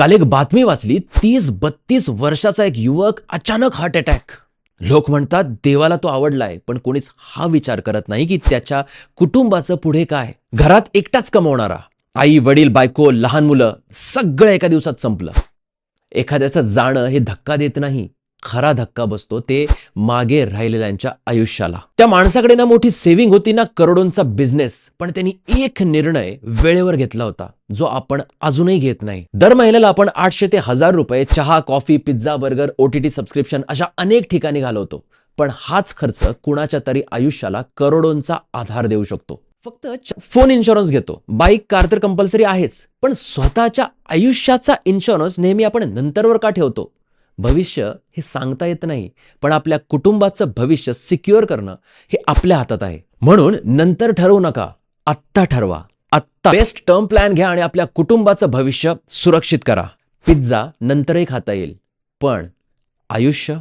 काल एक बातमी वाचली, 30-32 वर्षाचा एक युवक, अचानक हार्ट अटॅक. लोक म्हणतात देवाला तो आवडलाय, पण कोणीच हा विचार करत नाही की त्याच्या कुटुंबाचं पुढे काय. घरात एकटाच कमवणारा, आई वडील बायको लहान मुलं, सगळं एका दिवसात संपलं. एखाद्याचं जाणं हे धक्का देत नाही, खरा धक्का बसतो ते मागे राहिलेल्यांच्या आयुष्याला. त्या माणसाकडे ना मोठी सेव्हिंग होती ना करोडोंचा बिझनेस, पण त्यांनी एक निर्णय वेळेवर घेतला होता, जो आपण अजूनही घेत नाही. दर महिन्याला आपण 800 ते 1000 रुपये चहा, coffee, pizza, burger, OTT subscription अशा अनेक ठिकाणी घालवतो. पण हाच खर्च कुणाच्या तरी आयुष्याला करोडोंचा आधार देऊ शकतो. फक्त फोन इन्शुरन्स घेतो, बाईक कार तर कंपल्सरी आहेच, पण स्वतःच्या आयुष्याचा इन्शुरन्स नेहमी आपण नंतरवर का ठेवतो? भविष्य हे सांगता येत नाही, पण आपल्या कुटुंबाचं भविष्य सिक्युअर करणं हे आपल्या हातात आहे. म्हणून नंतर ठरवू नका, आत्ता ठरवा. आत्ता बेस्ट टर्म प्लॅन घ्या आणि आपल्या कुटुंबाचं भविष्य सुरक्षित करा. पिझ्झा नंतरही खाता येईल, पण आयुष्य